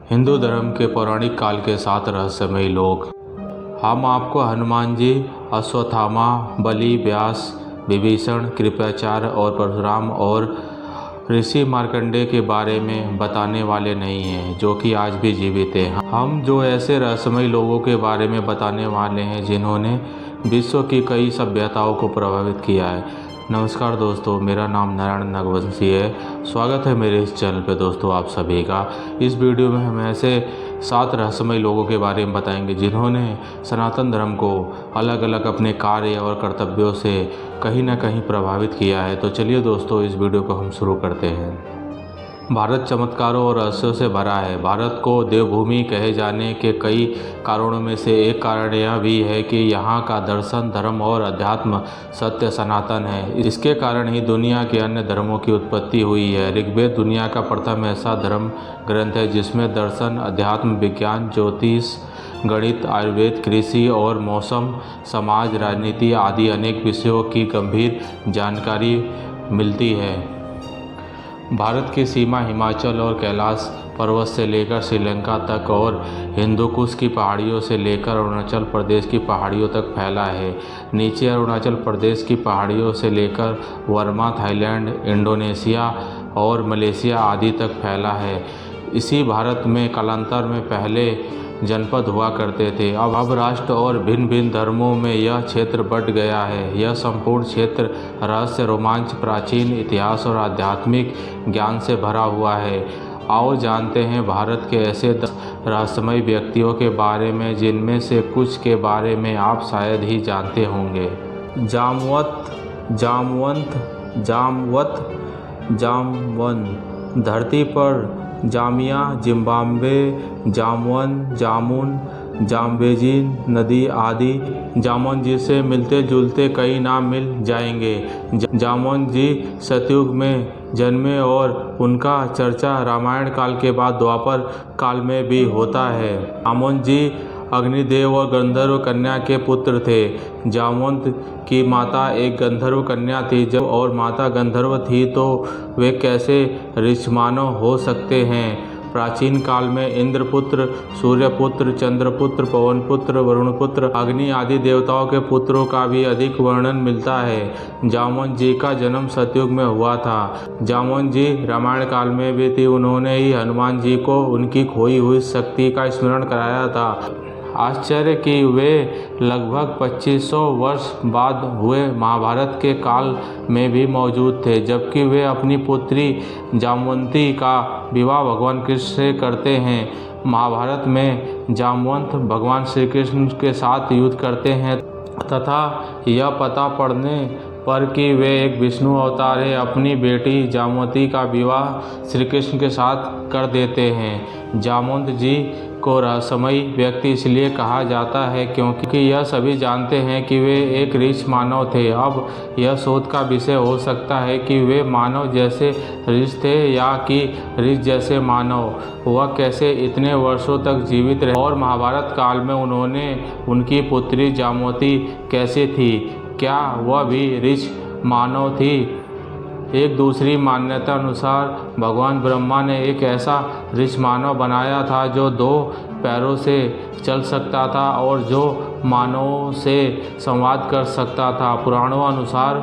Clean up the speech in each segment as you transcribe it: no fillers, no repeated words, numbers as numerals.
हिंदू धर्म के पौराणिक काल के 7 रहस्यमयी लोग। हम आपको हनुमान जी, अश्वत्थामा, बलि, व्यास, विभीषण, कृपाचार्य और परशुराम और ऋषि मार्कंडेय के बारे में बताने वाले नहीं हैं, जो कि आज भी जीवित हैं। हम जो ऐसे रहस्यमयी लोगों के बारे में बताने वाले हैं जिन्होंने विश्व की कई सभ्यताओं को प्रभावित किया है। नमस्कार दोस्तों, मेरा नाम नारायण नागवंशी है। स्वागत है मेरे इस चैनल पे दोस्तों आप सभी का। इस वीडियो में हम ऐसे 7 रहस्यमयी लोगों के बारे में बताएंगे जिन्होंने सनातन धर्म को अलग अलग अपने कार्य और कर्तव्यों से कहीं ना कहीं प्रभावित किया है। तो चलिए दोस्तों, इस वीडियो को हम शुरू करते हैं। भारत चमत्कारों और रहस्यों से भरा है। भारत को देवभूमि कहे जाने के कई कारणों में से एक कारण यह भी है कि यहाँ का दर्शन, धर्म और अध्यात्म सत्य सनातन है। इसके कारण ही दुनिया के अन्य धर्मों की उत्पत्ति हुई है। ऋग्वेद दुनिया का प्रथम ऐसा धर्म ग्रंथ है जिसमें दर्शन, अध्यात्म, विज्ञान, ज्योतिष, गणित, आयुर्वेद, कृषि और मौसम, समाज, राजनीति आदि अनेक विषयों की गंभीर जानकारी मिलती है। भारत की सीमा हिमाचल और कैलाश पर्वत से लेकर श्रीलंका तक और हिंदुकुश की पहाड़ियों से लेकर अरुणाचल प्रदेश की पहाड़ियों तक फैला है। नीचे अरुणाचल प्रदेश की पहाड़ियों से लेकर वर्मा, थाईलैंड, इंडोनेशिया और मलेशिया आदि तक फैला है। इसी भारत में कालांतर में पहले जनपद हुआ करते थे। अब राष्ट्र और भिन्न भिन्न धर्मों में यह क्षेत्र बढ़ गया है। यह संपूर्ण क्षेत्र रहस्य, रोमांच, प्राचीन इतिहास और आध्यात्मिक ज्ञान से भरा हुआ है। आओ जानते हैं भारत के ऐसे 10 रहस्यमयी व्यक्तियों के बारे में जिनमें से कुछ के बारे में आप शायद ही जानते होंगे। जामवन। धरती पर जामिया, जिम्बाब्वे, जामुन, जाम्बेजी नदी आदि। जामवन जी से मिलते जुलते कई नाम मिल जाएंगे। जामवन जी सतयुग में जन्मे और उनका चर्चा रामायण काल के बाद द्वापर काल में भी होता है। जामवन जी अग्निदेव और गंधर्व कन्या के पुत्र थे। जामवंत की माता एक गंधर्व कन्या थी। जब और माता गंधर्व थी तो वे कैसे ऋषिमानव हो सकते हैं। प्राचीन काल में इंद्रपुत्र, सूर्यपुत्र, चंद्रपुत्र, पवनपुत्र, वरुणपुत्र, अग्नि आदि देवताओं के पुत्रों का भी अधिक वर्णन मिलता है। जामवन जी का जन्म सतयुग में हुआ था। जामवन जी रामायण काल में भी थे। उन्होंने ही हनुमान जी को उनकी खोई हुई शक्ति का स्मरण कराया था। आश्चर्य कि वे लगभग 2500 वर्ष बाद हुए महाभारत के काल में भी मौजूद थे, जबकि वे अपनी पुत्री जामवंती का विवाह भगवान कृष्ण से करते हैं। महाभारत में जामवंत भगवान श्री कृष्ण के साथ युद्ध करते हैं तथा यह पता पड़ने पर कि वे एक विष्णु अवतार है, अपनी बेटी जामवंती का विवाह श्री कृष्ण के साथ कर देते हैं। जामवंत जी को रहस्यमयी व्यक्ति इसलिए कहा जाता है क्योंकि यह सभी जानते हैं कि वे एक ऋषि मानव थे। अब यह शोध का विषय हो सकता है कि वे मानव जैसे ऋषि थे या कि ऋषि जैसे मानव। वह कैसे इतने वर्षों तक जीवित रहे और महाभारत काल में उनकी पुत्री जामवंती कैसे थी? क्या वह भी ऋषि मानव थी? एक दूसरी मान्यता अनुसार भगवान ब्रह्मा ने एक ऐसा ऋषि मानव बनाया था जो 2 पैरों से चल सकता था और जो मानवों से संवाद कर सकता था। पुराणों अनुसार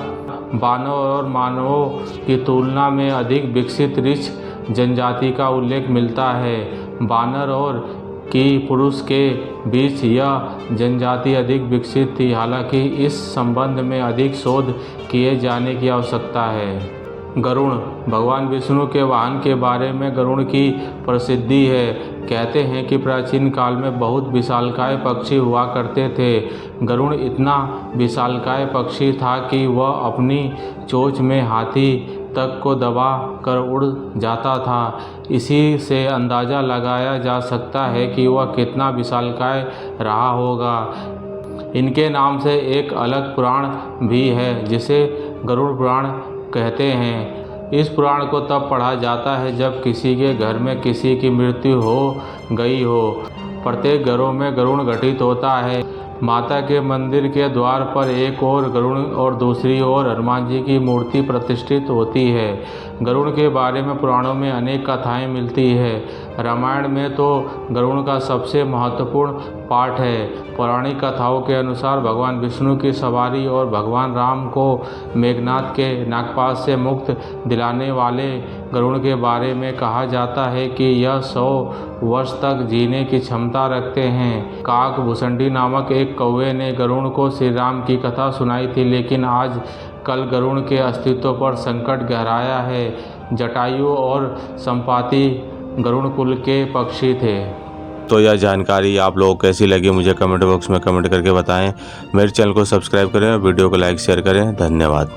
वानर और मानवों की तुलना में अधिक विकसित ऋषि जनजाति का उल्लेख मिलता है। वानर और कि पुरुष के बीच यह जनजाति अधिक विकसित थी। हालांकि इस संबंध में अधिक शोध किए जाने की आवश्यकता है। गरुड़ भगवान विष्णु के वाहन के बारे में गरुड़ की प्रसिद्धि है। कहते हैं कि प्राचीन काल में बहुत विशालकाय पक्षी हुआ करते थे। गरुड़ इतना विशालकाय पक्षी था कि वह अपनी चोंच में हाथी तक को दबा कर उड़ जाता था। इसी से अंदाज़ा लगाया जा सकता है कि वह कितना विशालकाय रहा होगा। इनके नाम से एक अलग पुराण भी है जिसे गरुड़ पुराण कहते हैं। इस पुराण को तब पढ़ा जाता है जब किसी के घर में किसी की मृत्यु हो गई हो। प्रत्येक घरों में गरुड़ घटित होता है। माता के मंदिर के द्वार पर एक ओर गरुड़ और दूसरी ओर हनुमान जी की मूर्ति प्रतिष्ठित होती है। गरुड़ के बारे में पुराणों में अनेक कथाएं मिलती है। रामायण में तो गरुड़ का सबसे महत्वपूर्ण पाठ है। पौराणिक कथाओं के अनुसार भगवान विष्णु की सवारी और भगवान राम को मेघनाथ के नागपाश से मुक्त दिलाने वाले गरुड़ के बारे में कहा जाता है कि यह 100 वर्ष तक जीने की क्षमता रखते हैं। काक भुसंडी नामक एक कौवे ने गरुड़ को श्री राम की कथा सुनाई थी, लेकिन आज कल गरुड़ के अस्तित्व पर संकट गहराया है। जटायु और संपाति गरुड़ कुल के पक्षी थे। तो यह जानकारी आप लोगों को कैसी लगी मुझे कमेंट बॉक्स में कमेंट करके बताएं। मेरे चैनल को सब्सक्राइब करें और वीडियो को लाइक शेयर करें। धन्यवाद।